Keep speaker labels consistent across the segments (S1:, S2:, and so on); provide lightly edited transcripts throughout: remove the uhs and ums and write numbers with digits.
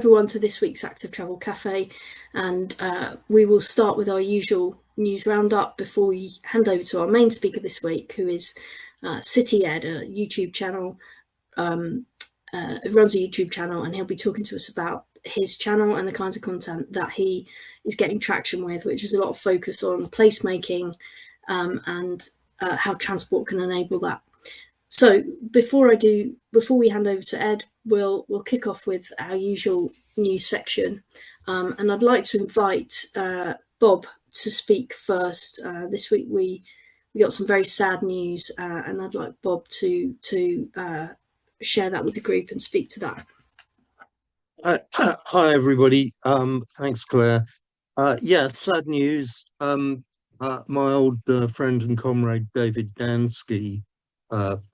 S1: Everyone to this week's Active Travel Café, and we will start with our usual news roundup before we hand over to our main speaker this week, who is City Ed, a YouTube channel. Runs a YouTube channel, and he'll be talking to us about his channel and the kinds of content that he is getting traction with, which is a lot of focus on placemaking and how transport can enable that. So before we hand over to Ed, we'll kick off with our usual news section, and I'd like to invite Bob to speak first. This week we got some very sad news, and I'd like Bob to share that with the group and speak to that.
S2: Hi everybody. Thanks, Claire. Yeah, sad news. My old friend and comrade David Dansky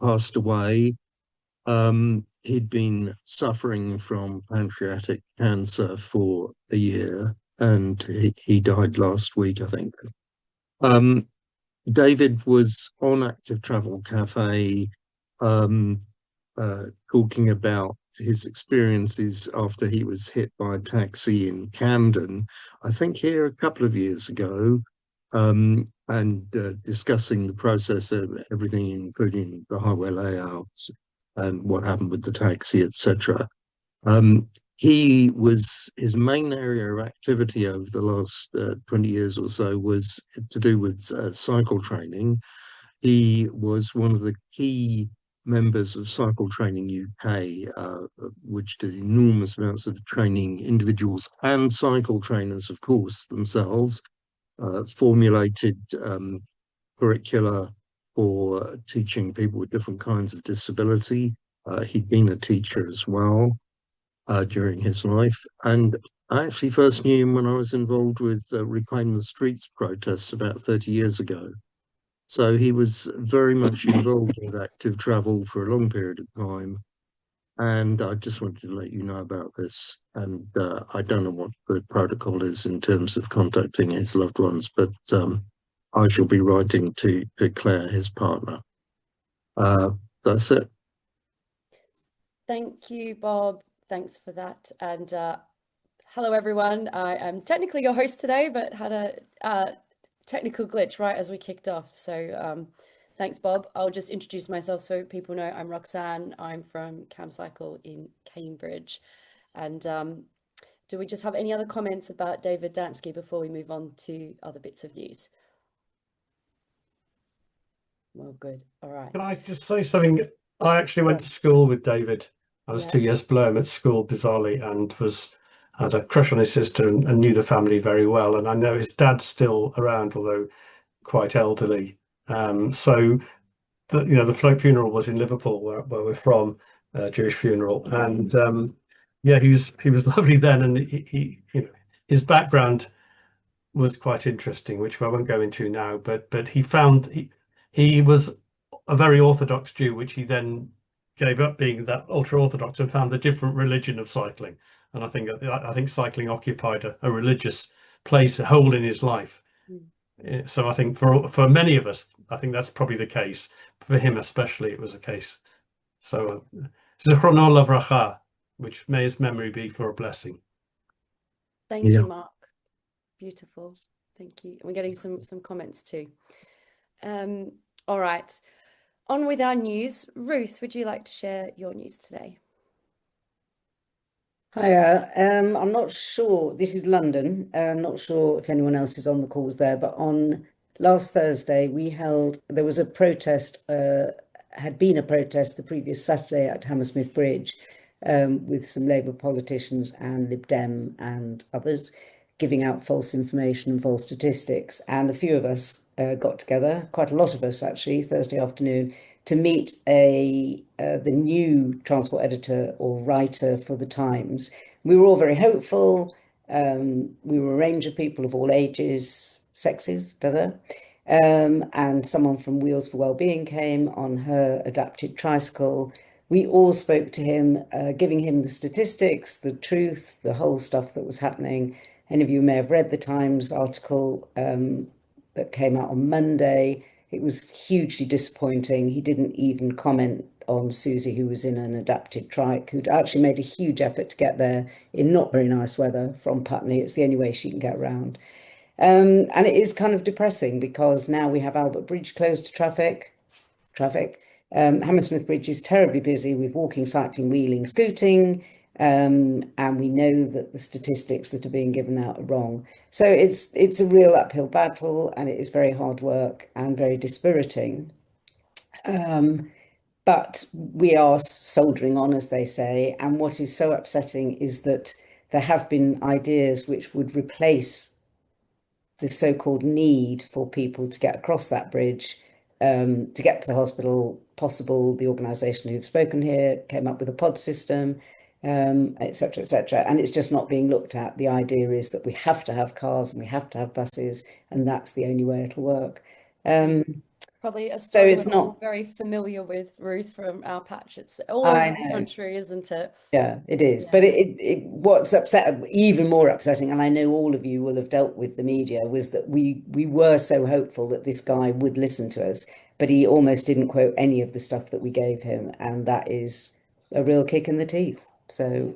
S2: passed away. He'd been suffering from pancreatic cancer for a year, and he died last week, I think. David was on Active Travel Café talking about his experiences after he was hit by a taxi in Camden, I think here a couple of years ago, and discussing the process of everything, including the highway layouts and what happened with the taxi, etc. His main area of activity over the last 20 years or so was to do with cycle training. He was one of the key members of Cycle Training UK, which did enormous amounts of training individuals and cycle trainers, of course, themselves, formulated curricula for teaching people with different kinds of disability. He'd been a teacher as well during his life. And I actually first knew him when I was involved with Reclaim the Streets protests about 30 years ago. So he was very much involved with active travel for a long period of time. And I just wanted to let you know about this. And I don't know what the protocol is in terms of contacting his loved ones, but I shall be writing to Claire, his partner. That's it.
S3: Thank you, Bob. Thanks for that. And hello, everyone. I am technically your host today, but had a technical glitch right as we kicked off. So thanks, Bob. I'll just introduce myself so people know I'm Roxanne. I'm from CamCycle in Cambridge. And do we just have any other comments about David Dansky before we move on to other bits of news? Well, good. All right.
S4: Can I just say something? I actually went to school with David. I was 2 years below him at school, bizarrely, and had a crush on his sister and knew the family very well. And I know his dad's still around, although quite elderly. So the float funeral was in Liverpool, where we're from, Jewish funeral, and yeah, he was lovely then, and he his background was quite interesting, which I won't go into now. But he was a very Orthodox Jew, which he then gave up being that ultra Orthodox and found the different religion of cycling. And I think cycling occupied a religious place, a hole in his life. So I think for many of us, I think that's probably the case. For him especially, it was a case. So Zichrono Lavracha, which may his memory be for a blessing.
S3: Thank you, Mark. Beautiful. Thank you. We're getting some comments too. All right. On with our news. Ruth, would you like to share your news today?
S5: Hiya. I'm not sure. This is London. I'm not sure if anyone else is on the calls there, but on last Thursday there was a protest, had been a protest the previous Saturday at Hammersmith Bridge, with some Labour politicians and Lib Dem and others giving out false information and false statistics. And a few of us got together, quite a lot of us actually, Thursday afternoon, to meet the new transport editor or writer for the Times. We were all very hopeful. We were a range of people of all ages, sexes, and someone from Wheels for Wellbeing came on her adapted tricycle. We all spoke to him, giving him the statistics, the truth, the whole stuff that was happening. Any of you may have read the Times article that came out on Monday. It was hugely disappointing. He didn't even comment on Susie, who was in an adapted trike, who'd actually made a huge effort to get there in not very nice weather from Putney. It's the only way she can get around. And it is kind of depressing because now we have Albert Bridge closed to traffic. Hammersmith Bridge is terribly busy with walking, cycling, wheeling, scooting. And we know that the statistics that are being given out are wrong. So it's a real uphill battle, and it is very hard work and very dispiriting. But we are soldiering on, as they say. And what is so upsetting is that there have been ideas which would replace the so-called need for people to get across that bridge, to get to the hospital possible. The organisation who've spoken here came up with a pod system, etc., etc. And it's just not being looked at. The idea is that we have to have cars and we have to have buses, and that's the only way it'll work.
S3: Probably a story
S5: it's
S3: we're
S5: not
S3: all very familiar with, Ruth, from our patch. It's all over the country, isn't it?
S5: Yeah, it is.
S3: Yeah.
S5: But what's even more upsetting, and I know all of you will have dealt with the media, was that we were so hopeful that this guy would listen to us, but he almost didn't quote any of the stuff that we gave him, and that is a real kick in the teeth. So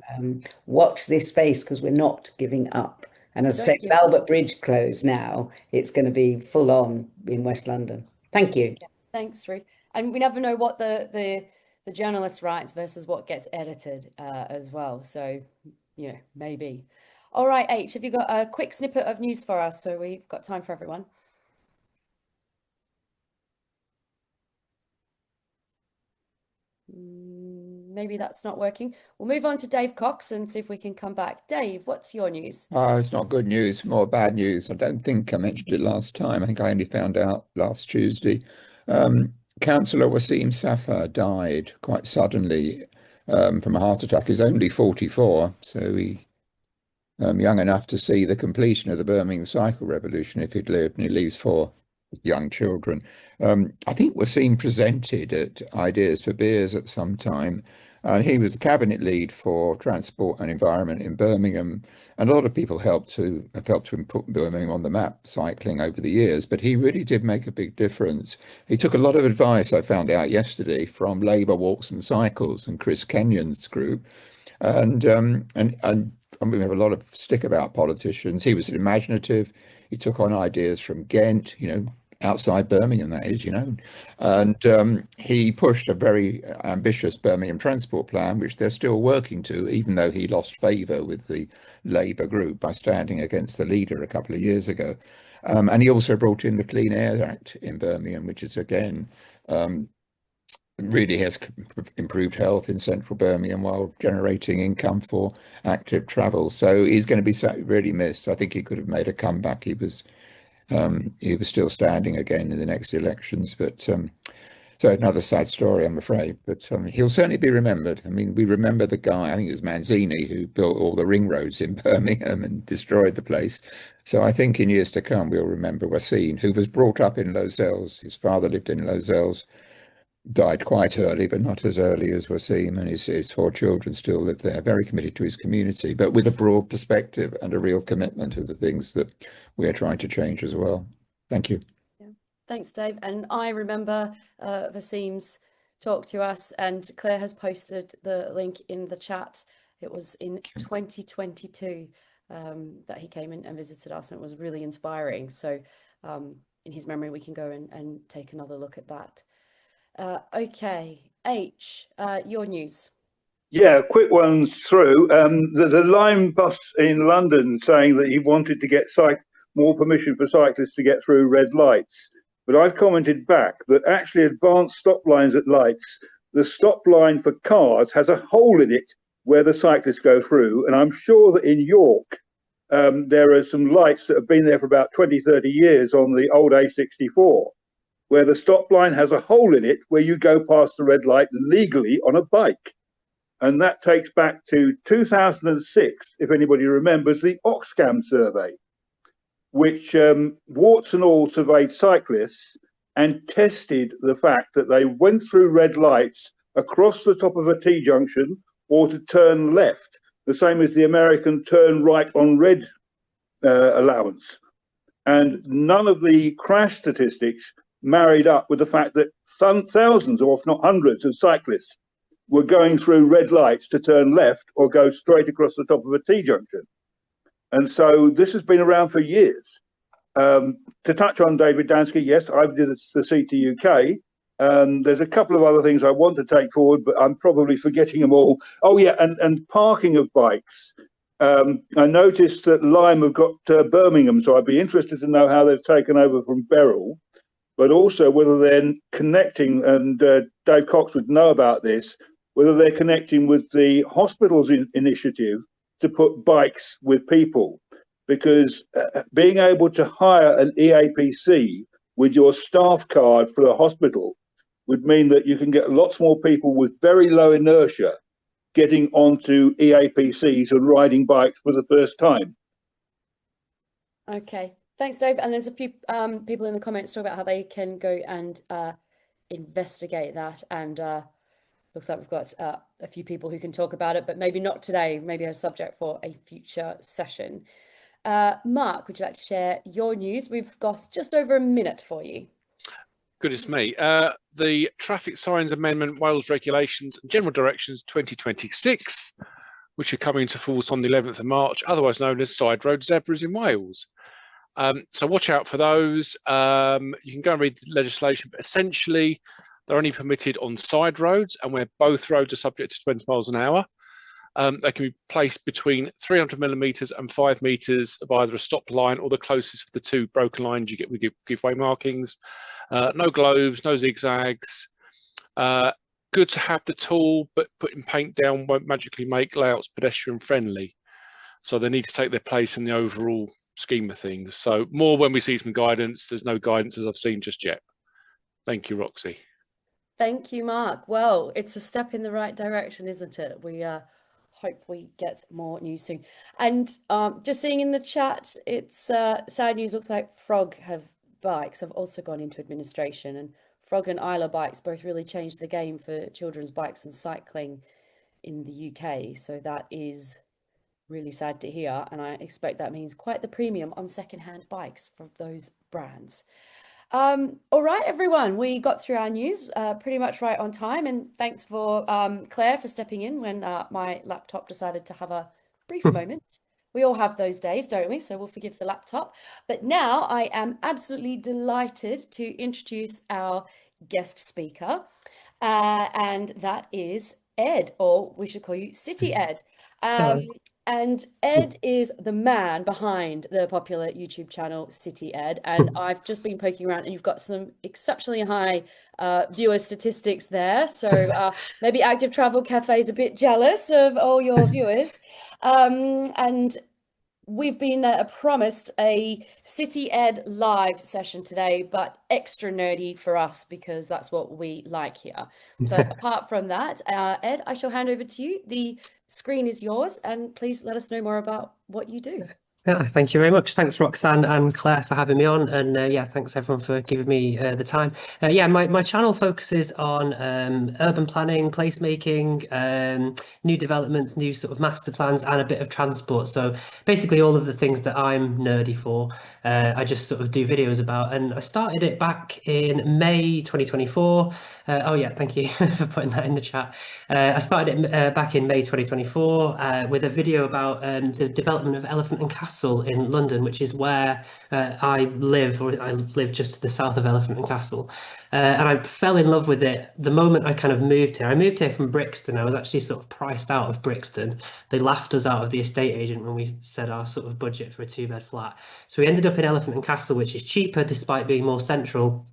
S5: watch this space, because we're not giving up. And as I say, with Albert Bridge closed now, it's going to be full on in West London. Thank you.
S3: Yeah, thanks, Ruth. And we never know what the journalist writes versus what gets edited as well. So, you know, maybe. All right, H, have you got a quick snippet of news for us? So we've got time for everyone. Maybe that's not working. We'll move on to Dave Cox and see if we can come back. Dave, what's your news?
S6: It's not good news, more bad news. I don't think I mentioned it last time. I think I only found out last Tuesday. Councillor Waseem Zaffar died quite suddenly from a heart attack. He's only 44, so he young enough to see the completion of the Birmingham cycle revolution if he'd lived, and he leaves 4 young children. I think Waseem presented at Ideas for Beers at some time, and he was the cabinet lead for transport and environment in Birmingham, and a lot of people have helped to put Birmingham on the map cycling over the years, but he really did make a big difference. He took a lot of advice, I found out yesterday, from Labour Walks and Cycles and Chris Kenyon's group, and we have a lot of stick about politicians. He was imaginative. He took on ideas from Ghent, outside Birmingham, that is, and he pushed a very ambitious Birmingham transport plan, which they're still working to, even though he lost favour with the Labour group by standing against the leader a couple of years ago. And he also brought in the Clean Air Act in Birmingham, which is, again, really has improved health in central Birmingham while generating income for Active Travel. So he's going to be really missed. I think he could have made a comeback. He was still standing again in the next elections, but so another sad story, I'm afraid. But he'll certainly be remembered. I mean, we remember the guy, I think it was Manzini, who built all the ring roads in Birmingham and destroyed the place. So I think in years to come, we'll remember Waseem, who was brought up in Lozells. His father lived in Lozells, died quite early, but not as early as Waseem, and his 4 children still live there, very committed to his community, but with a broad perspective and a real commitment to the things that we're trying to change as well. Thank you.
S3: Yeah. Thanks, Dave. And I remember Waseem's talk to us, and Cllr has posted the link in the chat. It was in 2022 that he came in and visited us, and it was really inspiring. So in his memory, we can go and take another look at that. Okay, H, your news.
S7: Yeah, quick ones through. There's a Lime bus in London saying that he wanted to get more permission for cyclists to get through red lights. But I've commented back that actually advanced stop lines at lights, the stop line for cars has a hole in it where the cyclists go through. And I'm sure that in York, there are some lights that have been there for about 20, 30 years on the old A64. Where the stop line has a hole in it where you go past the red light legally on a bike. And that takes back to 2006, if anybody remembers, the Oxfam survey, which warts and all surveyed cyclists and tested the fact that they went through red lights across the top of a T-junction or to turn left, the same as the American turn right on red allowance. And none of the crash statistics married up with the fact that some thousands, or if not hundreds, of cyclists were going through red lights to turn left or go straight across the top of a T-junction. And so this has been around for years. To touch on David Dansky, yes, I did the CT UK. There's a couple of other things I want to take forward, but I'm probably forgetting them all. Oh, yeah, and parking of bikes. I noticed that Lime have got Birmingham, so I'd be interested to know how they've taken over from Beryl, but also whether they're connecting, and Dave Cox would know about this, whether they're connecting with the hospitals initiative to put bikes with people. Because being able to hire an EAPC with your staff card for the hospital would mean that you can get lots more people with very low inertia getting onto EAPCs and riding bikes for the first time.
S3: Okay, thanks, Dave. And there's a few people in the comments talk about how they can go and investigate that. And looks like we've got a few people who can talk about it, but maybe not today, maybe a subject for a future session. Mark, would you like to share your news? We've got just over a minute for you.
S8: Goodness me. The Traffic Signs Amendment, Wales Regulations and General Directions 2026, which are coming into force on the 11th of March, otherwise known as side road zebras in Wales. So watch out for those. You can go and read the legislation, but essentially they're only permitted on side roads and where both roads are subject to 20 miles an hour. They can be placed between 300 millimetres and 5 metres of either a stop line or the closest of the two broken lines you get with giveaway markings. No globes, no zigzags. Good to have the tool, but putting paint down won't magically make layouts pedestrian friendly. So they need to take their place in the overall scheme of things. So more when we see some guidance. There's no guidance as I've seen just yet. Thank you, Roxy.
S3: Thank you, Mark. Well, it's a step in the right direction, isn't it? We hope we get more news soon. And just seeing in the chat, it's sad news. Looks like Frog bikes have also gone into administration, and Frog and Isla bikes both really changed the game for children's bikes and cycling in the UK. So that is really sad to hear, and I expect that means quite the premium on secondhand bikes for those brands. All right, everyone, we got through our news pretty much right on time, and thanks for Claire for stepping in when my laptop decided to have a brief moment. We all have those days, don't we? So we'll forgive the laptop. But now I am absolutely delighted to introduce our guest speaker, and that is Ed, or we should call you City Ed. And Ed is the man behind the popular YouTube channel City Ed. And I've just been poking around, and you've got some exceptionally high viewer statistics there. So maybe Active Travel Café is a bit jealous of all your viewers. And we've been promised a City Ed live session today, but extra nerdy for us because that's what we like here. But apart from that, Ed, I shall hand over to you. The screen is yours, and please let us know more about what you do.
S9: Yeah, thank you very much. Thanks, Roxanne and Claire, for having me on, and yeah, thanks everyone for giving me the time. Yeah, my channel focuses on urban planning, placemaking, new developments, new sort of master plans, and a bit of transport. So basically all of the things that I'm nerdy for, I just sort of do videos about. And I started it back in May 2024. Oh yeah, thank you for putting that in the chat. I started it back in May 2024 with a video about the development of Elephant and Castle in London, which is where I live, or I live just to the south of Elephant and Castle. And I fell in love with it the moment I kind of moved here. I moved here from Brixton. I was actually sort of priced out of Brixton. They laughed us out of the estate agent when we said our sort of budget for a 2-bed flat. So we ended up in Elephant and Castle, which is cheaper despite being more central.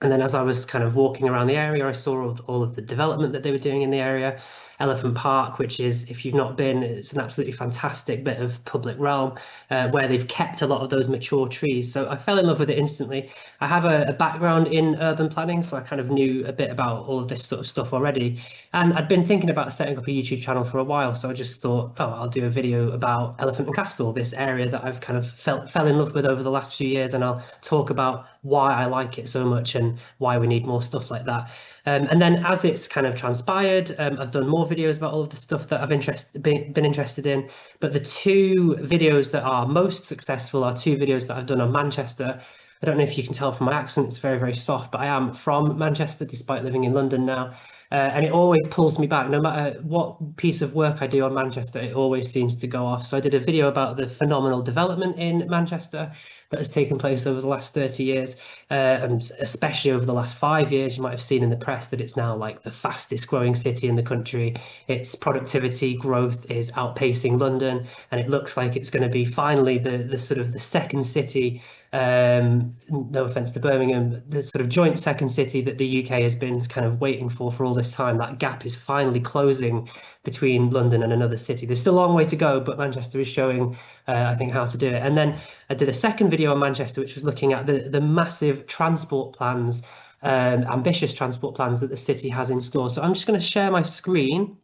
S9: And then as I was kind of walking around the area, I saw all of the development that they were doing in the area. Elephant Park, which is, if you've not been, it's an absolutely fantastic bit of public realm where they've kept a lot of those mature trees. So I fell in love with it instantly. I have a background in urban planning, so I kind of knew a bit about all of this sort of stuff already. And I'd been thinking about setting up a YouTube channel for a while, so I just thought, oh, I'll do a video about Elephant and Castle, this area that I've kind of fell in love with over the last few years, and I'll talk about why I like it so much and why we need more stuff like that. And then as it's kind of transpired, I've done more videos about all of the stuff that I've been interested in. But the two videos that are most successful are two videos that I've done on Manchester. I don't know if you can tell from my accent, it's very, very soft, but I am from Manchester despite living in London now. And it always pulls me back. No matter what piece of work I do on Manchester, it always seems to go off. So I did a video about the phenomenal development in Manchester that has taken place over the last 30 years, and especially over the last 5 years. You might have seen in the press that it's now like the fastest growing city in the country. Its productivity growth is outpacing London, and it looks like it's going to be finally the sort of the second city, no offense to Birmingham, the sort of joint second city that the UK has been kind of waiting for all this time. That gap is finally closing between London and another city. There's still a long way to go, but Manchester is showing, I think, how to do it. And then I did a second video on Manchester, which was looking at the massive transport plans, ambitious transport plans that the city has in store. So I'm just going to share my screen.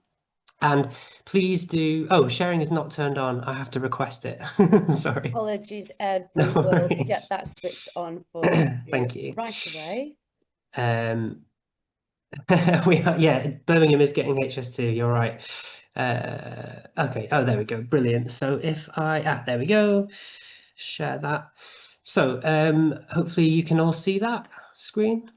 S9: And please do. Oh, sharing is not turned on. I have to request it. Sorry.
S3: Apologies, Ed.
S9: No
S3: We will
S9: worries.
S3: get that switched on for
S9: Thank you.
S3: right away.
S9: Yeah, Birmingham is getting HS2. You're right. Okay. Oh, there we go. Brilliant. So if there we go. Share that. So hopefully you can all see that screen.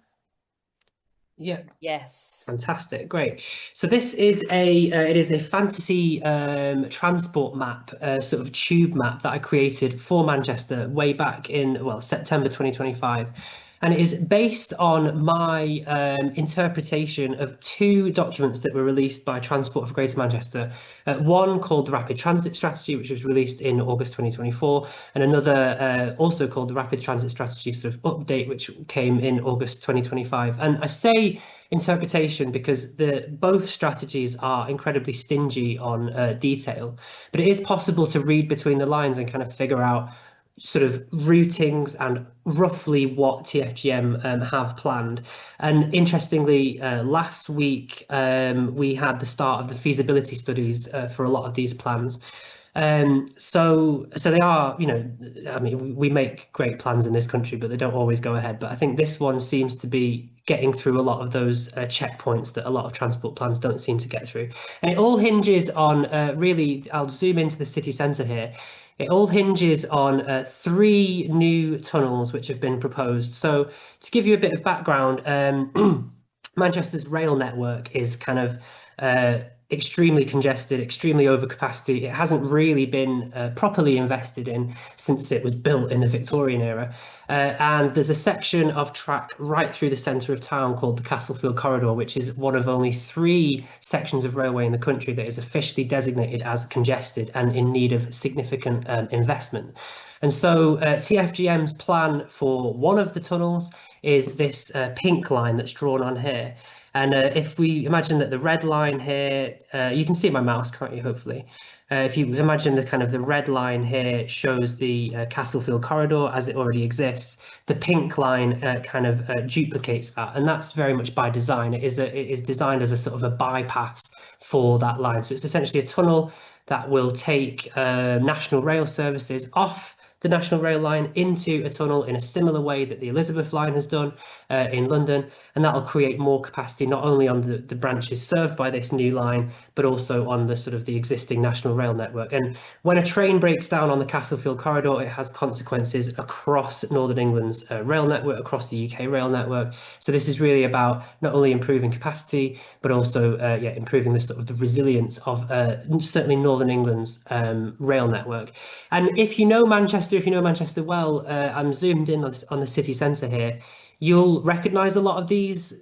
S9: Yeah.
S3: Yes.
S9: Fantastic, great. So this is it is a fantasy transport map, sort of tube map that I created for Manchester way back in, well, September 2025. And it is based on my interpretation of two documents that were released by Transport for Greater Manchester. One called the Rapid Transit Strategy, which was released in August 2024, and another also called the Rapid Transit Strategy sort of update, which came in August 2025. And I say interpretation because both strategies are incredibly stingy on detail, but it is possible to read between the lines and kind of figure out sort of routings and roughly what TFGM have planned. And interestingly, last week we had the start of the feasibility studies for a lot of these plans. So they are, you know, I mean, we make great plans in this country, but they don't always go ahead. But I think this one seems to be getting through a lot of those checkpoints that a lot of transport plans don't seem to get through. And it all hinges on really, I'll zoom into the city centre here. It all hinges on 3 new tunnels which have been proposed. So to give you a bit of background, Manchester's rail network is kind of extremely congested, extremely over capacity. It hasn't really been properly invested in since it was built in the Victorian era. And there's a section of track right through the centre of town called the Castlefield Corridor, which is one of only 3 sections of railway in the country that is officially designated as congested and in need of significant investment. And so TFGM's plan for one of the tunnels is this pink line that's drawn on here. And if we imagine that the red line here, you can see my mouse, can't you, hopefully? If you imagine the red line here shows the Castlefield corridor as it already exists, the pink line kind of duplicates that. And that's very much by design. It is designed as a sort of a bypass for that line. So it's essentially a tunnel that will take national rail services off the National Rail line into a tunnel in a similar way that the Elizabeth line has done in London, and that will create more capacity not only on the branches served by this new line, but also on the sort of the existing National Rail network. And when a train breaks down on the Castlefield corridor, it has consequences across Northern England's rail network, across the UK rail network. So this is really about not only improving capacity, but also improving the sort of the resilience of certainly Northern England's rail network. And if you know Manchester, if you know Manchester well, I'm zoomed in on the city centre here. You'll recognise a lot of these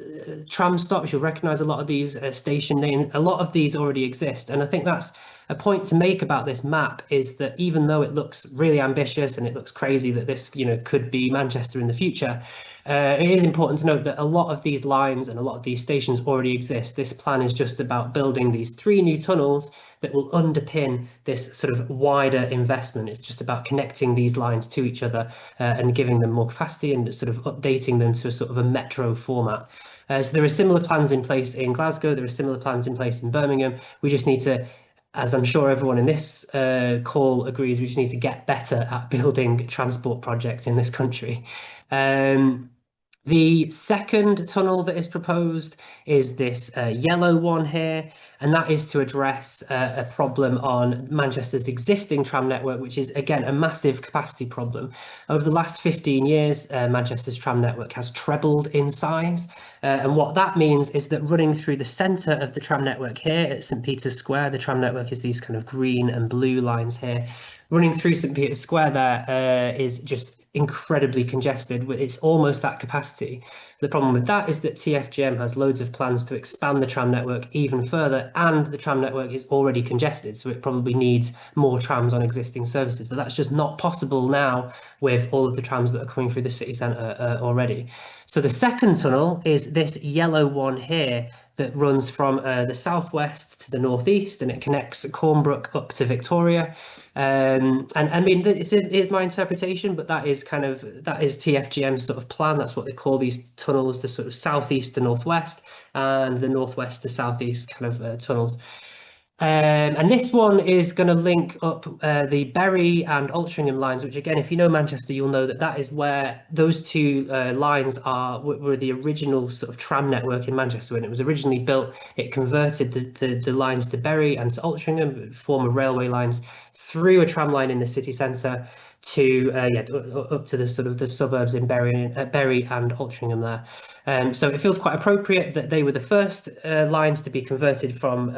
S9: tram stops. You'll recognise a lot of these station names. A lot of these already exist, and I think that's a point to make about this map, is that even though it looks really ambitious and it looks crazy that this, you know, could be Manchester in the future, it is important to note that a lot of these lines and a lot of these stations already exist. This plan is just about building these 3 new tunnels that will underpin this sort of wider investment. It's just about connecting these lines to each other and giving them more capacity and sort of updating them to a sort of a metro format. So there are similar plans in place in Glasgow. There are similar plans in place in Birmingham. We just need to, as I'm sure everyone in this call agrees, we just need to get better at building transport projects in this country. The second tunnel that is proposed is this yellow one here, and that is to address a problem on Manchester's existing tram network, which is, again, a massive capacity problem. Over the last 15 years, Manchester's tram network has trebled in size. And what that means is that running through the centre of the tram network here at St Peter's Square, the tram network is these kind of green and blue lines here. Running through St Peter's Square there is just incredibly congested. It's almost at capacity. The problem with that is that TfGM has loads of plans to expand the tram network even further, and the tram network is already congested, so it probably needs more trams on existing services, but that's just not possible now with all of the trams that are coming through the city centre already. So the second tunnel is this yellow one here that runs from the southwest to the northeast, and it connects Cornbrook up to Victoria. And I mean, this is my interpretation, but that is TfGM's sort of plan. That's what they call these tunnels, the sort of southeast to northwest and the northwest to southeast kind of tunnels. And this one is going to link up the Bury and Altrincham lines, which, again, if you know Manchester, you'll know that that is where those two lines were the original sort of tram network in Manchester. When it was originally built, it converted the lines to Bury and to Altrincham, former railway lines, through a tram line in the city centre to up to the sort of the suburbs in Bury and Altrincham there. So it feels quite appropriate that they were the first lines to be converted from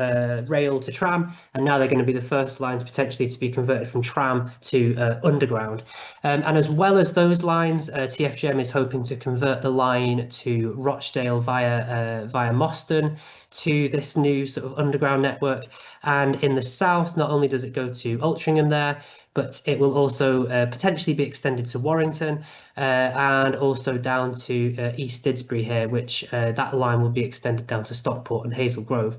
S9: rail to tram, and now they're going to be the first lines potentially to be converted from tram to underground. And as well as those lines, TfGM is hoping to convert the line to Rochdale via Moston to this new sort of underground network. And in the south, not only does it go to Altrincham there, but it will also potentially be extended to Warrington and also down to East Didsbury here, which that line will be extended down to Stockport and Hazel Grove.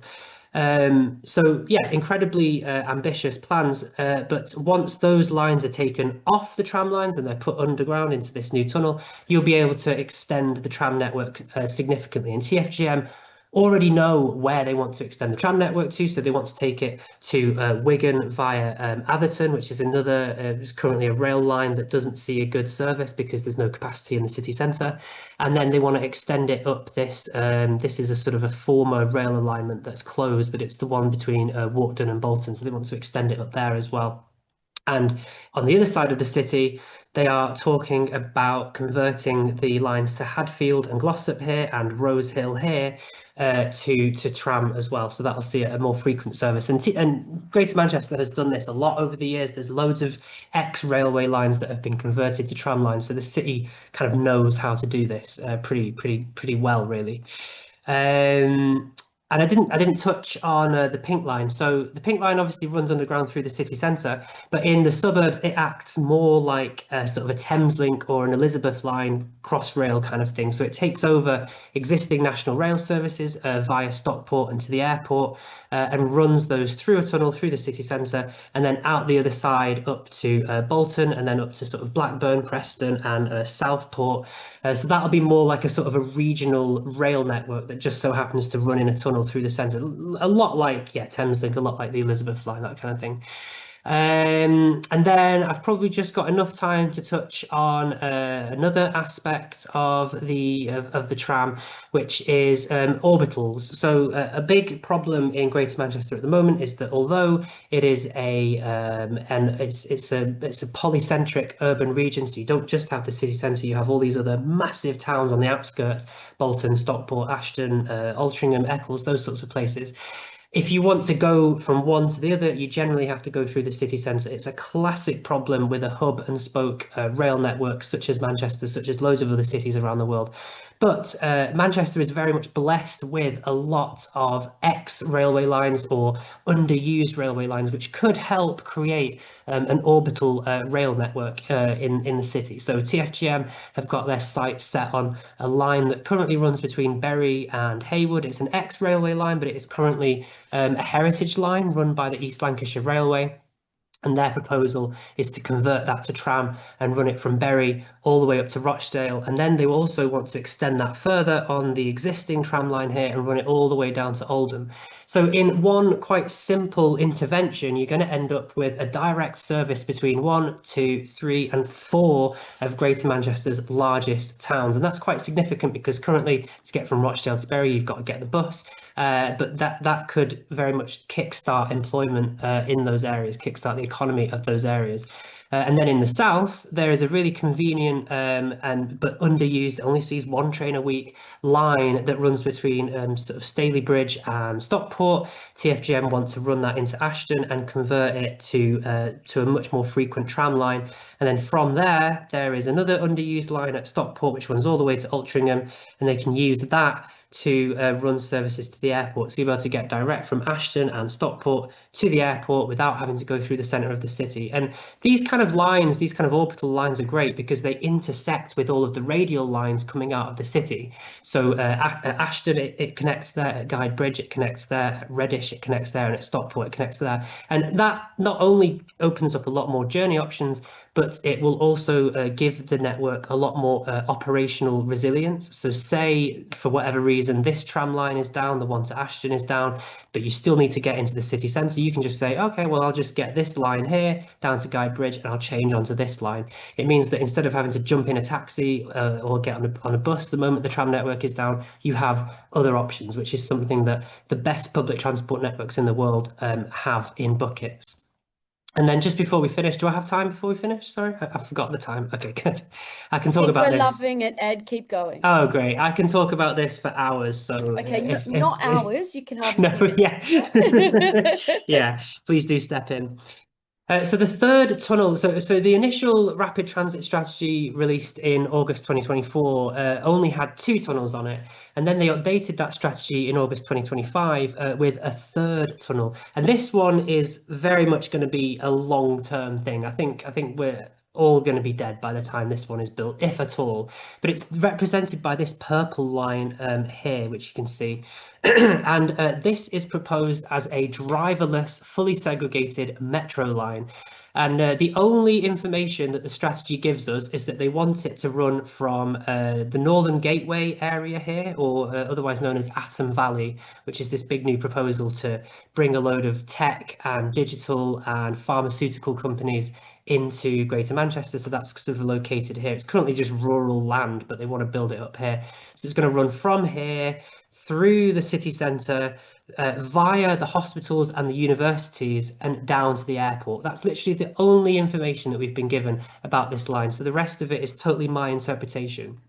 S9: So yeah, incredibly ambitious plans, but once those lines are taken off the tram lines and they're put underground into this new tunnel, you'll be able to extend the tram network significantly. And TfGM already know where they want to extend the tram network to, so they want to take it to Wigan via Atherton, which is another is currently a rail line that doesn't see a good service because there's no capacity in the city centre, and then they want to extend it up this this is a sort of a former rail alignment that's closed, but it's the one between Walkden and Bolton, so they want to extend it up there as well. And on the other side of the city, they are talking about converting the lines to Hadfield and Glossop here and Rose Hill here to tram as well. So that'll see a more frequent service. And Greater Manchester has done this a lot over the years. There's loads of ex-railway lines that have been converted to tram lines. So the city kind of knows how to do this pretty well, really. And I didn't touch on the Pink Line. So the Pink Line obviously runs underground through the city centre, but in the suburbs it acts more like sort of a Thameslink or an Elizabeth Line cross-rail kind of thing. So it takes over existing national rail services via Stockport and to the airport and runs those through a tunnel through the city centre and then out the other side up to Bolton and then up to sort of Blackburn, Preston and Southport. So that'll be more like a sort of a regional rail network that just so happens to run in a tunnel through the centre, a lot like Thameslink, a lot like the Elizabeth Line, that kind of thing. And then I've probably just got enough time to touch on another aspect of the tram, which is orbitals. So a big problem in Greater Manchester at the moment is that although it is it's a polycentric urban region, so you don't just have the city centre, you have all these other massive towns on the outskirts: Bolton, Stockport, Ashton, Altrincham, Eccles, those sorts of places. If you want to go from one to the other, you generally have to go through the city centre. It's a classic problem with a hub and spoke rail network such as Manchester, such as loads of other cities around the world. But Manchester is very much blessed with a lot of ex-railway lines or underused railway lines, which could help create an orbital rail network in the city. So TfGM have got their sights set on a line that currently runs between Bury and Haywood. It's an ex-railway line, but it is currently a heritage line run by the East Lancashire Railway. And their proposal is to convert that to tram and run it from Bury all the way up to Rochdale. And then they also want to extend that further on the existing tram line here and run it all the way down to Oldham. So in one quite simple intervention, you're going to end up with a direct service between 1, 2, 3 and 4 of Greater Manchester's largest towns. And that's quite significant because currently to get from Rochdale to Bury, you've got to get the bus. But that could very much kickstart employment in those areas, kickstart the economy of those areas. And then in the south, there is a really convenient but underused, only sees one train a week line that runs between sort of Staley Bridge and Stockport. TfGM want to run that into Ashton and convert it to a much more frequent tram line. And then from there is another underused line at Stockport, which runs all the way to Altrincham, and they can use that to run services to the airport. So you'll be able to get direct from Ashton and Stockport to the airport without having to go through the centre of the city. And these kind of lines, these kind of orbital lines are great because they intersect with all of the radial lines coming out of the city. So at Ashton, it connects there, at Guide Bridge, it connects there, at Reddish, it connects there, and at Stockport, it connects there. And that not only opens up a lot more journey options, but it will also give the network a lot more operational resilience. So say, for whatever reason, this tram line is down, the one to Ashton is down, but you still need to get into the city centre, you can just say, okay, well, I'll just get this line here down to Guide Bridge and I'll change onto this line. It means that instead of having to jump in a taxi or get on a bus the moment the tram network is down, you have other options, which is something that the best public transport networks in the world have in buckets. And then just before we finish, do I have time before we finish? Sorry, I forgot the time. Okay, good. I can talk about this.
S3: We're loving it, Ed. Keep going.
S9: Oh, great. I can talk about this for hours. So
S3: okay, not hours. You can have a
S9: no,
S3: few minutes.
S9: yeah. Yeah, please do step in. So the third tunnel, so the initial rapid transit strategy released in August 2024 only had 2 tunnels on it, and then they updated that strategy in August 2025 with a third tunnel. And this one is very much going to be a long-term thing. I think we're all going to be dead by the time this one is built, if at all. But it's represented by this purple line here, which you can see. And this is proposed as a driverless, fully segregated metro line. And the only information that the strategy gives us is that they want it to run from the Northern Gateway area here, or otherwise known as Atom Valley, which is this big new proposal to bring a load of tech and digital and pharmaceutical companies into Greater Manchester. So that's sort of located here. It's currently just rural land, but they want to build it up here. So it's going to run from here through the city centre, via the hospitals and the universities and down to the airport. That's literally the only information that we've been given about this line. So the rest of it is totally my interpretation.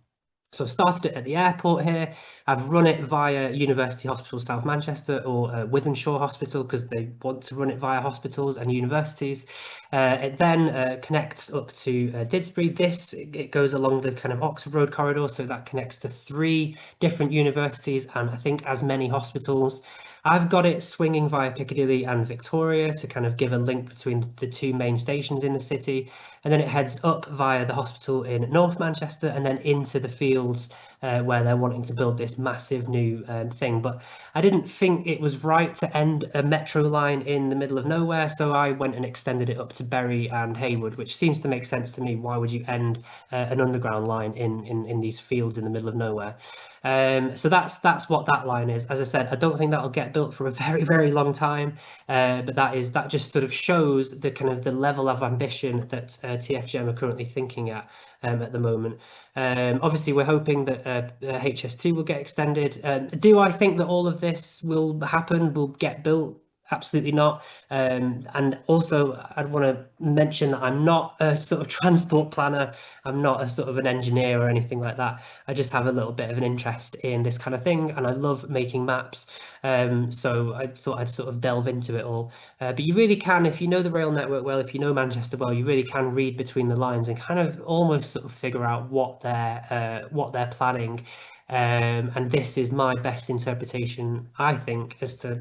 S9: So I've started it at the airport here. I've run it via University Hospital South Manchester or Wythenshawe Hospital because they want to run it via hospitals and universities. It then connects up to Didsbury. It goes along the kind of Oxford Road corridor, so that connects to 3 different universities and I think as many hospitals. I've got it swinging via Piccadilly and Victoria to kind of give a link between the 2 main stations in the city. And then it heads up via the hospital in North Manchester and then into the fields where they're wanting to build this massive new thing. But I didn't think it was right to end a metro line in the middle of nowhere, so I went and extended it up to Bury and Haywood, which seems to make sense to me. Why would you end an underground line in these fields in the middle of nowhere? So that's what that line is. As I said, I don't think that'll get built for a very, very long time, but that just sort of shows the kind of the level of ambition that TfGM are currently thinking at the moment. Obviously, we're hoping that HS2 will get extended. Do I think that all of this will happen, will get built? Absolutely not. And also, I'd want to mention that I'm not a sort of transport planner. I'm not a sort of an engineer or anything like that. I just have a little bit of an interest in this kind of thing, and I love making maps. So I thought I'd sort of delve into it all. But you really can, if you know the rail network well, if you know Manchester well, you really can read between the lines and kind of almost sort of figure out what they're planning. And this is my best interpretation, I think, as to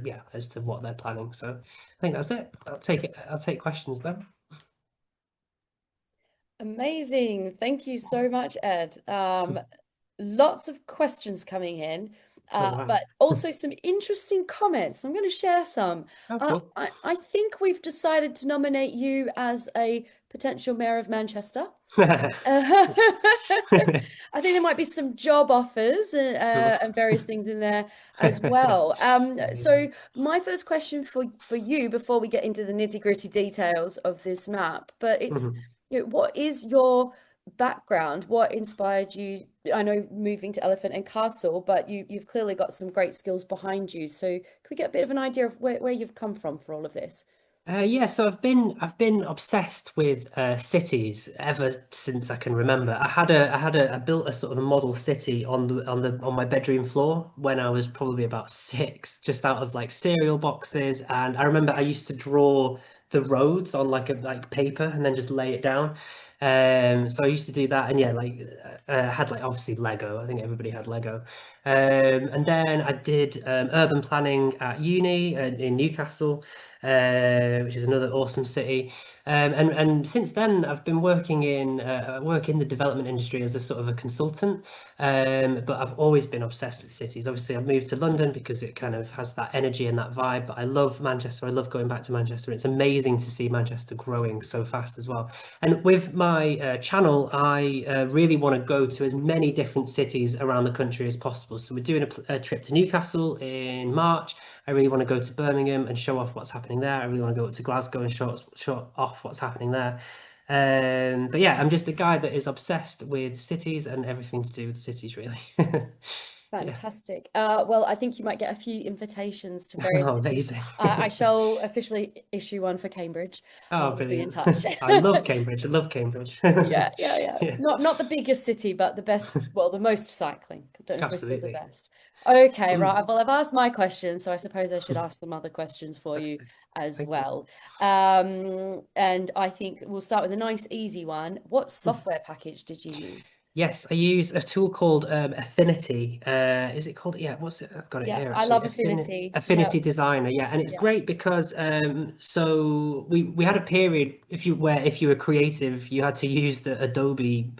S9: what they're planning. So I think that's it. I'll take questions then.
S3: Amazing. Thank you so much, Ed. Lots of questions coming in.
S9: wow.
S3: But also some interesting comments. I'm going to share some.
S9: Oh, cool.
S3: I think we've decided to nominate you as a potential mayor of Manchester. I think there might be some job offers and various things in there as well. So my first question for you before we get into the nitty-gritty details of this map, but it's what is your background? What inspired you? I know moving to Elephant and Castle, but you've clearly got some great skills behind you. So can we get a bit of an idea of where you've come from for all of this?
S9: Yeah, so I've been obsessed with cities ever since I can remember. I built a sort of a model city on my bedroom floor when I was probably about 6, just out of like cereal boxes. And I remember I used to draw the roads on like paper and then just lay it down. So I used to do that, and yeah, like I had like obviously Lego. I think everybody had Lego. And then I did urban planning at uni in Newcastle, which is another awesome city. And since then, I've been working in the development industry as a sort of a consultant. But I've always been obsessed with cities. Obviously, I've moved to London because it kind of has that energy and that vibe. But I love Manchester. I love going back to Manchester. It's amazing to see Manchester growing so fast as well. And with my channel, I really want to go to as many different cities around the country as possible. So we're doing a trip to Newcastle in March. I really want to go to Birmingham and show off what's happening there. I really want to go up to Glasgow and show off what's happening there. But yeah, I'm just a guy that is obsessed with cities and everything to do with cities, really.
S3: Fantastic. Well, I think you might get a few invitations to various cities.
S9: Amazing.
S3: I shall officially issue one for Cambridge.
S9: Oh,
S3: We'll be in
S9: brilliant.
S3: touch.
S9: I love Cambridge. I love Cambridge.
S3: Yeah.
S9: Yeah.
S3: Not the biggest city, but the best, well, the most cycling. Don't know if we're still the
S9: Absolutely.
S3: best. Okay, right. Well, I've asked my questions, so I suppose I should ask some other questions for you as
S9: Thank you.
S3: well. And I think we'll start with a nice, easy one. What software package did you use?
S9: Yes, I use a tool called Affinity. Is it called? Yeah, what's it? I've got it
S3: Yeah,
S9: here.
S3: I
S9: Actually.
S3: love Affinity.
S9: Affinity Designer. Yeah, and it's
S3: Yeah.
S9: great because so we had a period if you were creative, you had to use the Adobe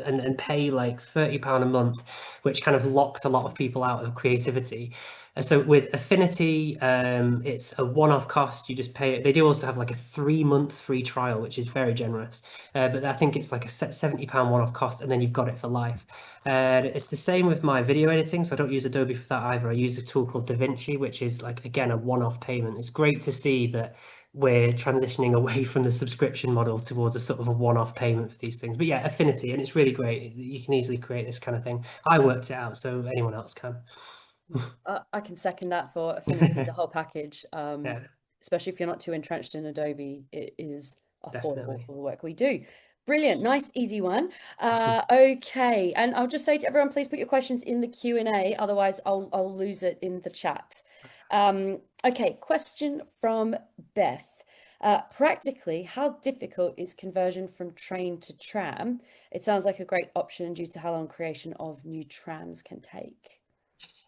S9: and pay like £30 a month, which kind of locked a lot of people out of creativity. So with Affinity, it's a one-off cost. You just pay it. They do also have like a 3-month free trial, which is very generous. But I think it's like a £70 one-off cost, and then you've got it for life. It's the same with my video editing, so I don't use Adobe for that either. I use a tool called DaVinci, which is like, again, a one-off payment. It's great to see that we're transitioning away from the subscription model towards a sort of a one-off payment for these things. But yeah, Affinity, and it's really great. You can easily create this kind of thing. I worked it out, so anyone else can.
S3: I can second that for Affinity, the whole package.
S9: Yeah.
S3: Especially if you're not too entrenched in Adobe, it is affordable
S9: Definitely.
S3: for the work we do. Brilliant, nice, easy one. Okay, and I'll just say to everyone, please put your questions in the Q&A, otherwise I'll lose it in the chat. Okay, question from Beth. Practically, how difficult is conversion from train to tram? It sounds like a great option due to how long creation of new trams can take.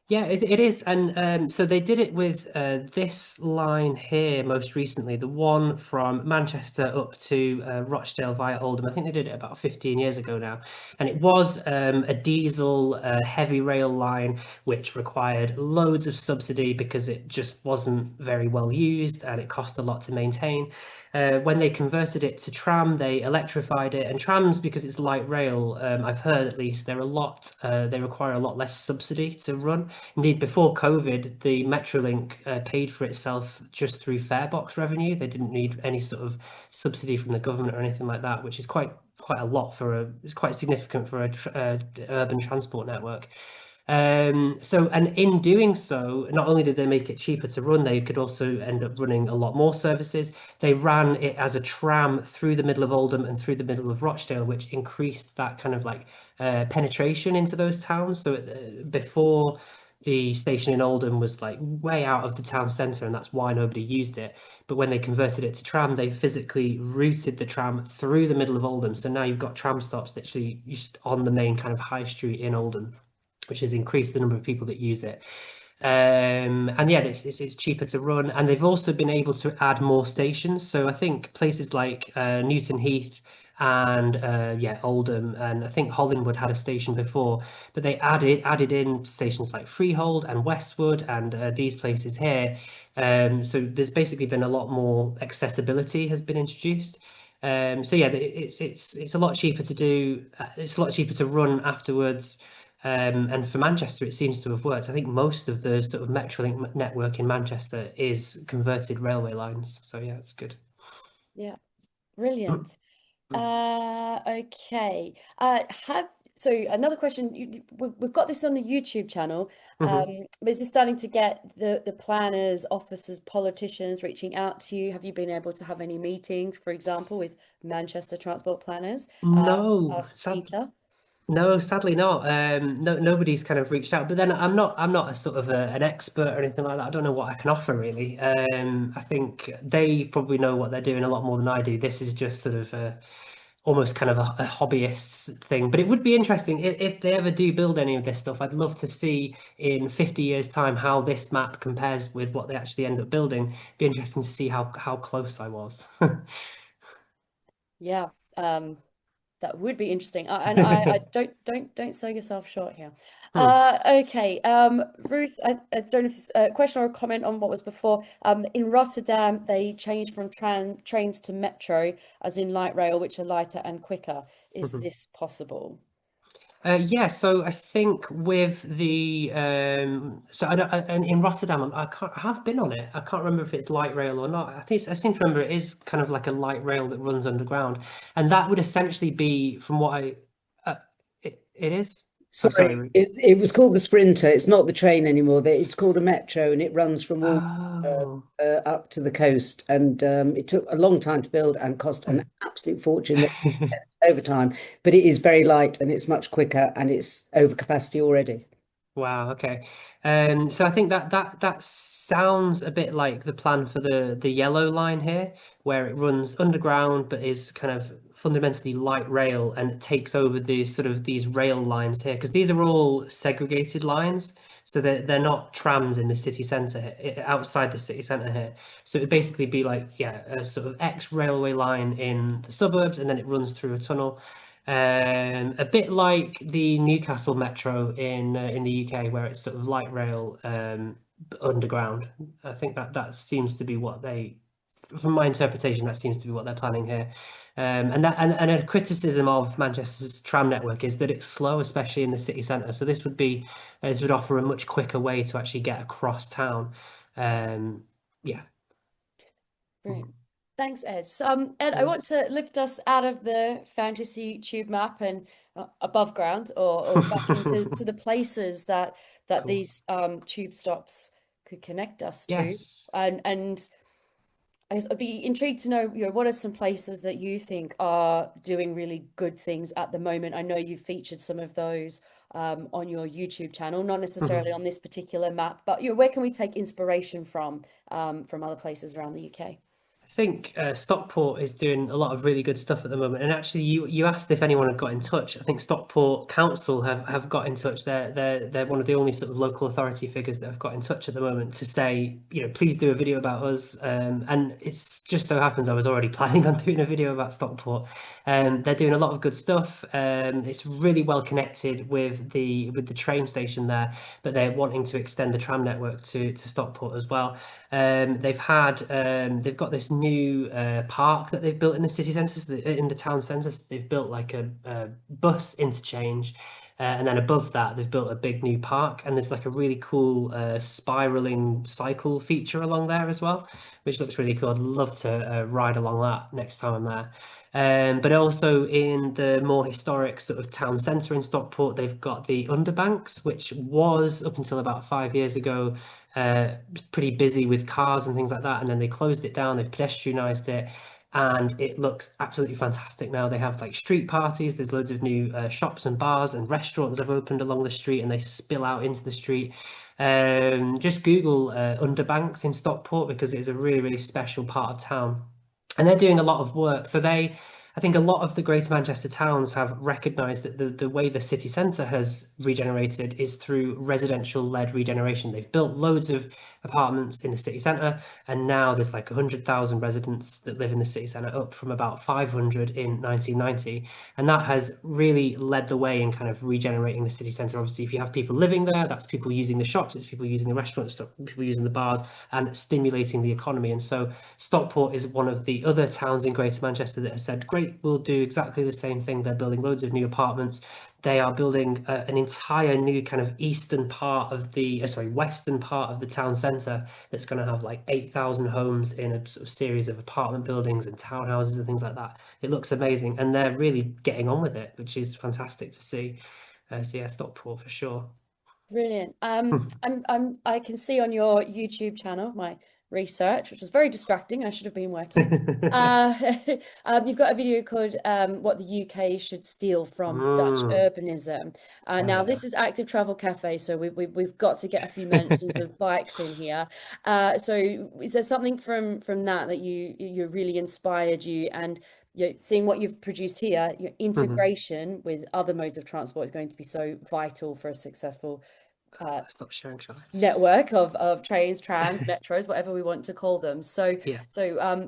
S9: Yeah, it is. And so they did it with this line here most recently, the one from Manchester up to Rochdale via Oldham. I think they did it about 15 years ago now. And it was a diesel heavy rail line, which required loads of subsidy because it just wasn't very well used and it cost a lot to maintain. When they converted it to tram, they electrified it, and trams, because it's light rail, I've heard at least, they require a lot less subsidy to run. Indeed, before COVID, the Metrolink paid for itself just through farebox revenue. They didn't need any sort of subsidy from the government or anything like that, which is quite a lot it's quite significant for a urban transport network. And in doing so, not only did they make it cheaper to run, they could also end up running a lot more services. They ran it as a tram through the middle of Oldham and through the middle of Rochdale, which increased that kind of like penetration into those towns. So before, the station in Oldham was like way out of the town centre, and that's why nobody used it. But when they converted it to tram, they physically routed the tram through the middle of Oldham. So now you've got tram stops literally just on the main kind of high street in Oldham, which has increased the number of people that use it. And yeah, it's cheaper to run, and they've also been able to add more stations. So I think places like Newton Heath and yeah, Oldham, and I think Hollingwood had a station before, but they added in stations like Freehold and Westwood and these places here. So there's basically been a lot more accessibility has been introduced. So yeah, it's a lot cheaper to do. It's a lot cheaper to run afterwards. And for Manchester, it seems to have worked. I think most of the sort of Metrolink network in Manchester is converted railway lines. So yeah, it's good.
S3: Yeah, brilliant.
S9: Mm.
S3: Okay. So another question. We've got this on the YouTube channel. But is this starting to get the planners, officers, politicians reaching out to you? Have you been able to have any meetings, for example, with Manchester transport planners?
S9: No,
S3: Ask Peter.
S9: no, sadly not. Nobody's kind of reached out. But then I'm not a sort of an expert or anything like that. I don't know what I can offer really. I think they probably know what they're doing a lot more than I do. This is just sort of almost kind of a hobbyist's thing. But it would be interesting if they ever do build any of this stuff. I'd love to see in 50 years' time how this map compares with what they actually end up building. Be interesting to see how close I was.
S3: Yeah. That would be interesting. And I don't sell yourself short here. Okay. Ruth, I don't know if this a question or a comment on what was before. In Rotterdam, they changed from trains to metro, as in light rail, which are lighter and quicker. Is this possible?
S9: Yeah, so I think with the and in Rotterdam, I have been on it. I can't remember if it's light rail or not. I seem to remember it is kind of like a light rail that runs underground, and that would essentially be from what it is.
S5: Sorry, it was called the Sprinter. It's not the train anymore. It's called a metro, and it runs from all up to the coast. And it took a long time to build and cost an absolute fortune over time. But it is very light and it's much quicker and it's over capacity already.
S9: Wow, okay. So I think that sounds a bit like the plan for the yellow line here, where it runs underground but is kind of fundamentally light rail, and it takes over these rail lines here, because these are all segregated lines, so they're not trams in the city centre, outside the city centre here. So it'd basically be like, yeah, a sort of X railway line in the suburbs, and then it runs through a tunnel. A bit like the Newcastle Metro in the UK, where it's sort of light rail underground. I think that seems to be what from my interpretation, that seems to be what they're planning here. And a criticism of Manchester's tram network is that it's slow, especially in the city centre. So this would offer a much quicker way to actually get across town. Yeah.
S3: Brilliant. Thanks, Ed. So, Ed, I want to lift us out of the fantasy tube map and above ground, or back into the places that
S9: Cool.
S3: these tube stops could connect us to.
S9: Yes.
S3: And I'd be intrigued to know, what are some places that you think are doing really good things at the moment? I know you've featured some of those on your YouTube channel, not necessarily on this particular map, but where can we take inspiration from other places around the UK?
S9: I think Stockport is doing a lot of really good stuff at the moment. And actually, you asked if anyone had got in touch. I think Stockport Council have got in touch. They're one of the only sort of local authority figures that have got in touch at the moment to say, please do a video about us. And it's just so happens I was already planning on doing a video about Stockport. They're doing a lot of good stuff. It's really well connected with the train station there, but they're wanting to extend the tram network to Stockport as well. They've got this new park that they've built in the city centre, in the town centre. They've built like a bus interchange, and then above that they've built a big new park, and there's like a really cool spiraling cycle feature along there as well, which looks really cool. I'd love to ride along that next time I'm there. But also in the more historic sort of town centre in Stockport, they've got the underbanks, which was up until about 5 years ago pretty busy with cars and things like that, and then they closed it down, they've pedestrianised it, and it looks absolutely fantastic now. They have like street parties, there's loads of new shops and bars and restaurants have opened along the street, and they spill out into the street. Just Google underbanks in Stockport, because it's a really, really special part of town, and they're doing a lot of work. So they I think a lot of the Greater Manchester towns have recognised that the way the city centre has regenerated is through residential-led regeneration. They've built loads of apartments in the city centre, and now there's like 100,000 residents that live in the city centre, up from about 500 in 1990. And that has really led the way in kind of regenerating the city centre. Obviously, if you have people living there, that's people using the shops, it's people using the restaurants, people using the bars, and stimulating the economy. And so Stockport is one of the other towns in Greater Manchester that has said, great, we'll do exactly the same thing. They're building loads of new apartments. They are building an entire new kind of western part of the town centre that's going to have like 8,000 homes in a sort of series of apartment buildings and townhouses and things like that. It looks amazing, and they're really getting on with it, which is fantastic to see. So yeah, Stockport for sure.
S3: Brilliant. I can see on your YouTube channel my research, which was very distracting. I should have been working. You've got a video called "What the UK Should Steal from Dutch Urbanism." Now, this is Active Travel Café, so we've got to get a few mentions of bikes in here. So, is there something from that you really inspired you, and seeing what you've produced here, your integration with other modes of transport is going to be so vital for a successful
S9: stop sharing, shall I?
S3: Network of trains, trams, metros, whatever we want to call them. So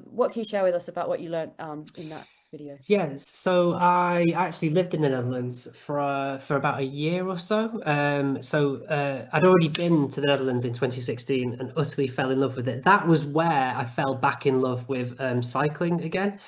S3: what can you share with us about what you learned in that video?
S9: Yeah, so I actually lived in the Netherlands for about a year or so. I'd already been to the Netherlands in 2016 and utterly fell in love with it. That was where I fell back in love with cycling again.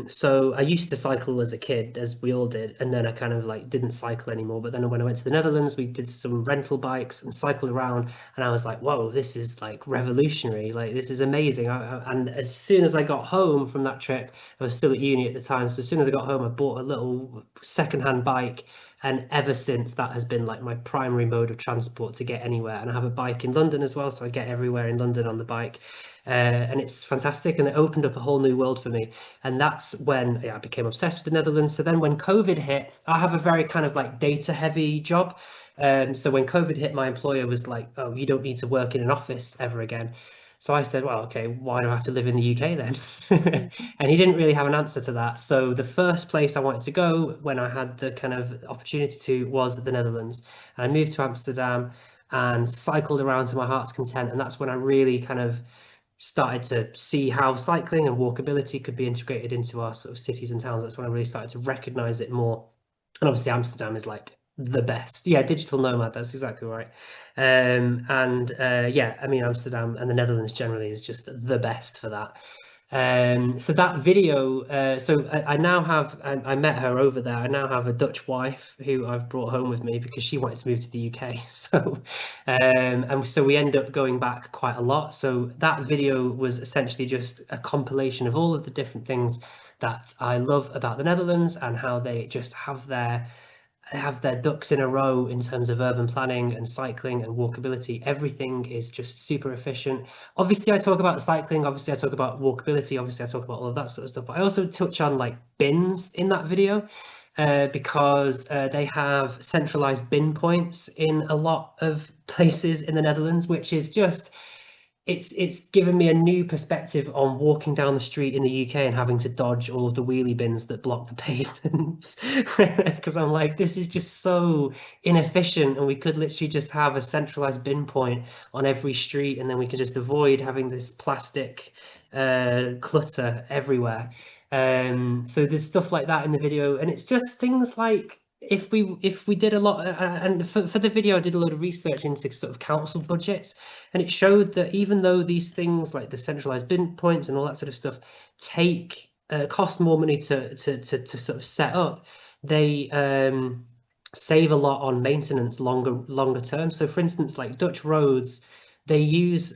S9: So I used to cycle as a kid, as we all did, and then I kind of like didn't cycle anymore. But then when I went to the Netherlands, we did some rental bikes and cycled around, and I was like, whoa, this is like revolutionary, like this is amazing. And as soon as I got home from that trip, I was still at uni at the time, so as soon as I got home, I bought a little secondhand bike, and ever since that has been like my primary mode of transport to get anywhere. And I have a bike in London as well, so I get everywhere in London on the bike. And it's fantastic, and it opened up a whole new world for me. And that's when I became obsessed with the Netherlands. So then when COVID hit, I have a very kind of like data heavy job. So when COVID hit, my employer was like, oh, you don't need to work in an office ever again. So I said, well, okay, why do I have to live in the UK then? And he didn't really have an answer to that. So the first place I wanted to go when I had the kind of opportunity to was the Netherlands. And I moved to Amsterdam and cycled around to my heart's content. And that's when I really kind of started to see how cycling and walkability could be integrated into our sort of cities and towns. That's when I really started to recognize it more. And obviously Amsterdam is like the best. Yeah, digital nomad, that's exactly right. Yeah, I mean, Amsterdam and the Netherlands generally is just the best for that. So that video, I now have, I met her over there. I now have a Dutch wife who I've brought home with me because she wanted to move to the UK. And so we end up going back quite a lot. So that video was essentially just a compilation of all of the different things that I love about the Netherlands and how they just have their ducks in a row in terms of urban planning and cycling and walkability. Everything is just super efficient. Obviously I talk about cycling, obviously I talk about walkability, obviously I talk about all of that sort of stuff, but I also touch on like bins in that video because they have centralized bin points in a lot of places in the Netherlands, which is just it's given me a new perspective on walking down the street in the UK and having to dodge all of the wheelie bins that block the pavements, because I'm like, this is just so inefficient, and we could literally just have a centralized bin point on every street, and then we could just avoid having this plastic clutter everywhere. So there's stuff like that in the video, and it's just things like if we did a lot, and for the video I did a lot of research into sort of council budgets, and it showed that even though these things like the centralized bin points and all that sort of stuff cost more money to sort of set up, they save a lot on maintenance longer term. So for instance, like Dutch roads, they use,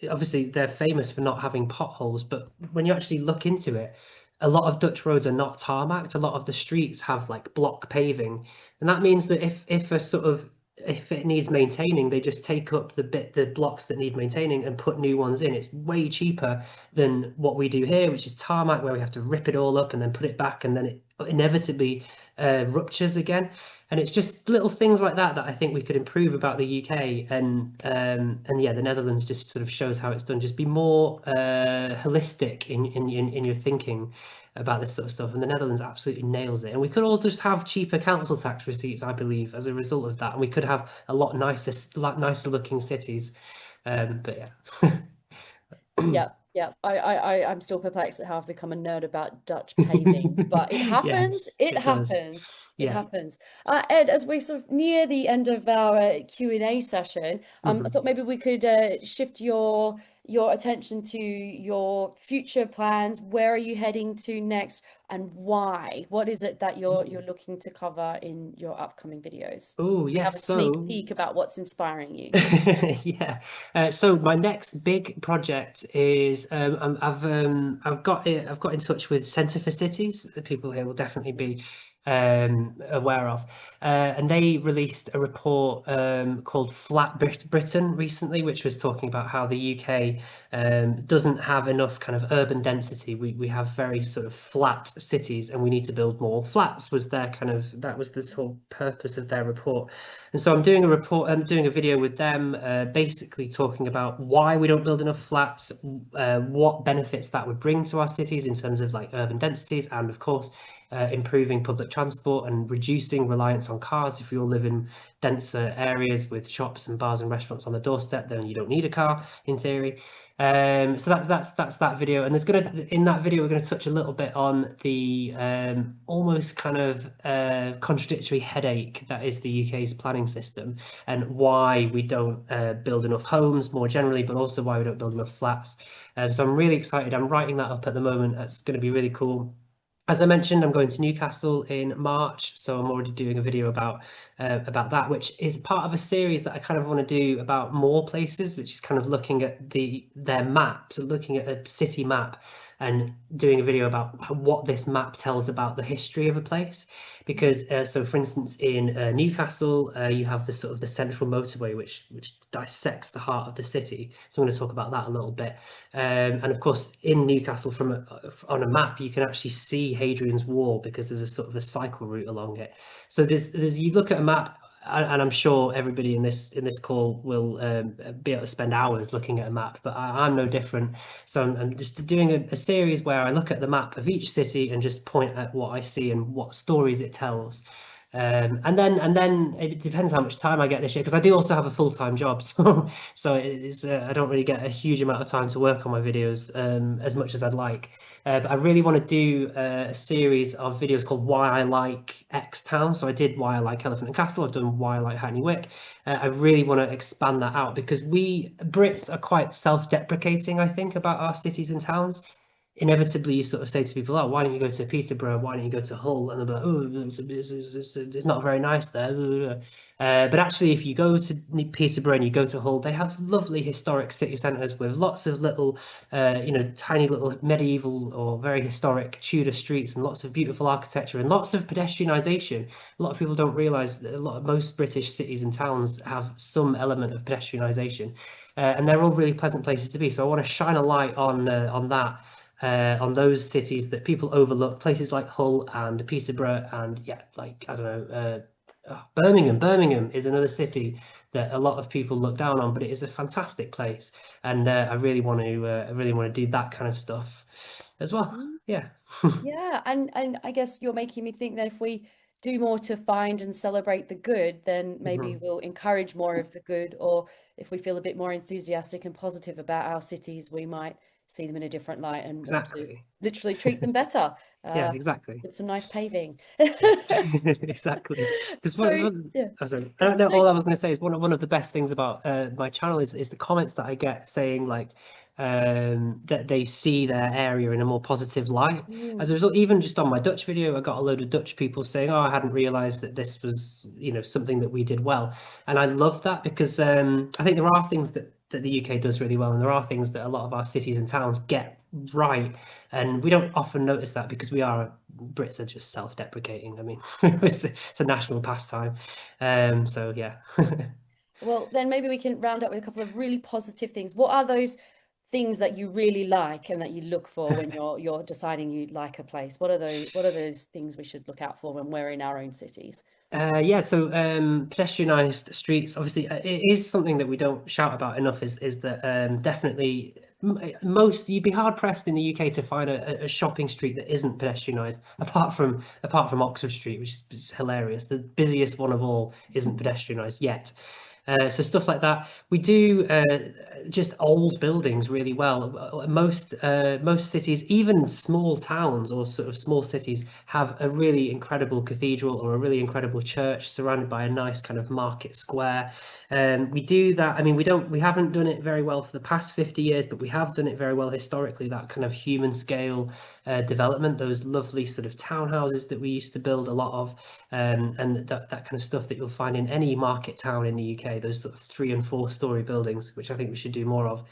S9: obviously they're famous for not having potholes, but when you actually look into it, a lot of Dutch roads are not tarmacked. A lot of the streets have like block paving, and that means that if it needs maintaining, they just take up the blocks that need maintaining and put new ones in. It's way cheaper than what we do here, which is tarmac, where we have to rip it all up and then put it back, and then it inevitably ruptures again. And it's just little things like that I think we could improve about the UK, and yeah, the Netherlands just sort of shows how it's done. Just be more holistic in your thinking. about this sort of stuff, and the Netherlands absolutely nails it. And we could all just have cheaper council tax receipts, I believe, as a result of that, and we could have a lot nicer looking cities. But yeah.
S3: Yeah, I'm still perplexed at how I've become a nerd about Dutch paving, but it happens.
S9: Yes,
S3: It
S9: it does.
S3: happens. It
S9: Yeah.
S3: happens. Ed, as we sort of near the end of our Q&A session, I thought maybe we could shift your attention to your future plans. Where are you heading to next, and why? What is it that you're looking to cover in your upcoming videos?
S9: Oh,
S3: We have a
S9: yes.
S3: sneak peek about what's inspiring you.
S9: Yeah. So my next big project is I've got in touch with Centre for Cities. The people here will definitely be aware of, and they released a report called Flat Britain recently, which was talking about how the UK doesn't have enough kind of urban density. We have very sort of flat cities, and we need to build more flats. Was their kind of, that was the whole purpose of their report. And so I'm doing a video with them, basically talking about why we don't build enough flats, what benefits that would bring to our cities in terms of like urban densities, and of course improving public transport and reducing reliance on cars. If we all live in denser areas with shops and bars and restaurants on the doorstep, then you don't need a car in theory. So that's that video, and in that video we're going to touch a little bit on the almost kind of contradictory headache that is the UK's planning system, and why we don't build enough homes more generally, but also why we don't build enough flats. So I'm really excited. I'm writing that up at the moment. That's going to be really cool. As I mentioned, I'm going to Newcastle in March, so I'm already doing a video about that, which is part of a series that I kind of want to do about more places, which is kind of looking at their maps, looking at a city map, and doing a video about what this map tells about the history of a place. Because so, for instance, in Newcastle, you have the sort of the central motorway, which dissects the heart of the city. So I'm going to talk about that a little bit. And of course, in Newcastle, on a map, you can actually see Hadrian's Wall, because there's a sort of a cycle route along it. So you look at a map, and I'm sure everybody in this call will be able to spend hours looking at a map, but I'm no different. So I'm just doing a series where I look at the map of each city and just point at what I see and what stories it tells. And then it depends how much time I get this year, because I do also have a full-time job, so it's I don't really get a huge amount of time to work on my videos as much as I'd like. But I really want to do a series of videos called Why I Like X Town. So I did Why I Like Elephant and Castle. I've done Why I Like Hackney Wick. I really want to expand that out, because we Brits are quite self-deprecating, I think, about our cities and towns. Inevitably, you sort of say to people, "Oh, why don't you go to Peterborough? Why don't you go to Hull?" And they're like, "Oh, it's not very nice there." But actually, if you go to Peterborough and you go to Hull, they have lovely historic city centres with lots of little, tiny little medieval or very historic Tudor streets, and lots of beautiful architecture and lots of pedestrianisation. A lot of people don't realise that most British cities and towns have some element of pedestrianisation, and they're all really pleasant places to be. So I want to shine a light on that. On those cities that people overlook, places like Hull and Peterborough, and I don't know, Birmingham. Birmingham is another city that a lot of people look down on, but it is a fantastic place, and I really want to do that kind of stuff as well. Yeah.
S3: Yeah, and I guess you're making me think that if we do more to find and celebrate the good, then maybe we'll encourage more of the good, or if we feel a bit more enthusiastic and positive about our cities, we might see them in a different light and want to literally treat them better.
S9: Yeah, exactly.
S3: With some nice paving.
S9: Exactly. Because I don't know. All I was going to say is one of the best things about my channel is the comments that I get saying like that they see their area in a more positive light. As a result, even just on my Dutch video, I got a load of Dutch people saying, "Oh, I hadn't realised that this was something that we did well," and I love that, because I think there are things that the UK does really well, and there are things that a lot of our cities and towns get right, and we don't often notice that because Brits are just self-deprecating. I mean, it's a national pastime. So yeah.
S3: Well, then maybe we can round up with a couple of really positive things. What are those things that you really like and that you look for when you're deciding you like a place? What are those things we should look out for when we're in our own cities?
S9: So pedestrianised streets, obviously, it is something that we don't shout about enough, is that definitely you'd be hard pressed in the UK to find a shopping street that isn't pedestrianised, apart from Oxford Street, which is hilarious. The busiest one of all isn't pedestrianised yet. So stuff like that. We do just old buildings really well. Most cities, even small towns or sort of small cities, have a really incredible cathedral or a really incredible church surrounded by a nice kind of market square. We do that. I mean, we haven't done it very well for the past 50 years, but we have done it very well historically. That kind of human scale development, those lovely sort of townhouses that we used to build a lot of, and that kind of stuff that you'll find in any market town in the UK, those sort of 3- and 4-story buildings, which I think we should do more of.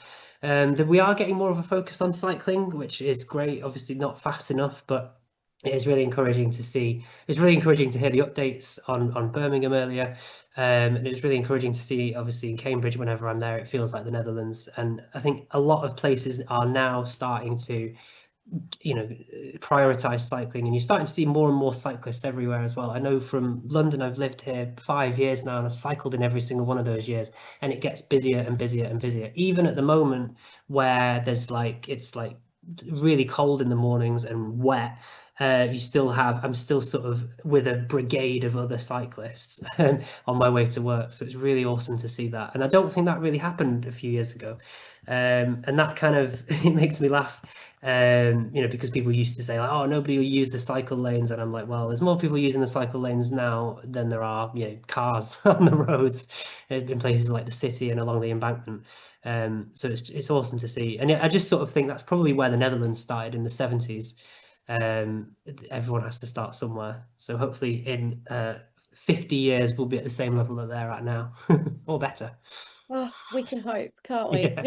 S9: That we are getting more of a focus on cycling, which is great. Obviously not fast enough, but it is really encouraging to see. It's really encouraging to hear the updates on Birmingham earlier. And it was really encouraging to see, obviously, in Cambridge, whenever I'm there, it feels like the Netherlands. And I think a lot of places are now starting to, prioritize cycling, and you're starting to see more and more cyclists everywhere as well. I know from London, I've lived here 5 years now, and I've cycled in every single one of those years, and it gets busier and busier and busier. Even at the moment where it's really cold in the mornings and wet, I'm still sort of with a brigade of other cyclists on my way to work. So it's really awesome to see that. And I don't think that really happened a few years ago. And that kind of, it makes me laugh, because people used to say, like, oh, nobody will use the cycle lanes. And I'm like, well, there's more people using the cycle lanes now than there are, cars on the roads in places like the city and along the embankment. So it's awesome to see. And I just sort of think that's probably where the Netherlands started in the 70s. Everyone has to start somewhere. So hopefully in 50 years, we'll be at the same level that they're at now, or better.
S3: Oh, we can hope, can't we?
S9: Yeah.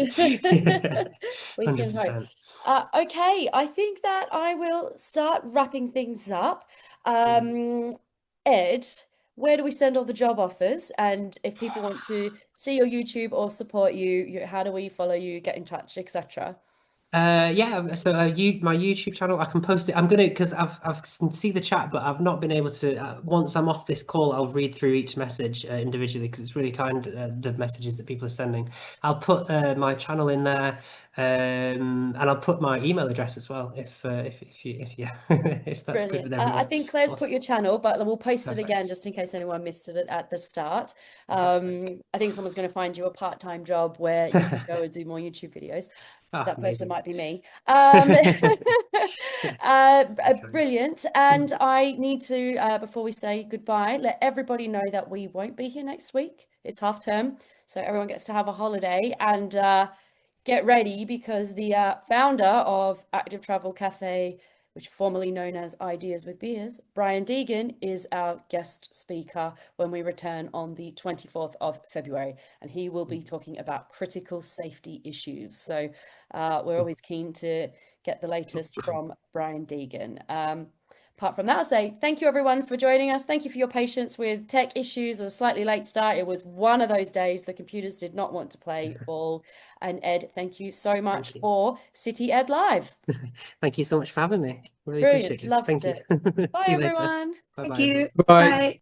S3: We can hope.
S9: 100%.
S3: Okay, I think that I will start wrapping things up. Ed, where do we send all the job offers? And if people want to see your YouTube or support you, how do we follow you, get in touch, etc.?
S9: So my YouTube channel, I can post it. I'm gonna, because I've see the chat, but I've not been able to. Once I'm off this call, I'll read through each message individually, because it's really kind, the messages that people are sending. I'll put my channel in there, and I'll put my email address as well, if that's
S3: Brilliant.
S9: good with everyone.
S3: I think Claire's put your channel, but we'll post it again
S9: Perfect.
S3: just in case anyone missed it at the start.
S9: Fantastic.
S3: I think someone's going to find you a part-time job where you can go and do more YouTube videos. That person
S9: amazing.
S3: might be me. Brilliant. And I need to, before we say goodbye, let everybody know that we won't be here next week. It's half term, so everyone gets to have a holiday, and get ready, because the founder of Active Travel Café, which formerly known as Ideas with Beers, Brian Deegan, is our guest speaker when we return on the 24th of February, and he will be talking about critical safety issues. So we're always keen to get the latest from Brian Deegan. Apart from that, I'll say thank you everyone for joining us. Thank you for your patience with tech issues and a slightly late start. It was one of those days the computers did not want to play ball. And Ed, thank you so much for City Ed Live.
S9: Thank you so much for having me. Really
S3: Brilliant.
S9: appreciate it.
S3: Loved
S9: Thank
S3: it.
S9: you.
S3: Bye
S9: See you later.
S3: everyone.
S9: Bye-bye.
S10: Thank you.
S8: Bye.
S10: Bye.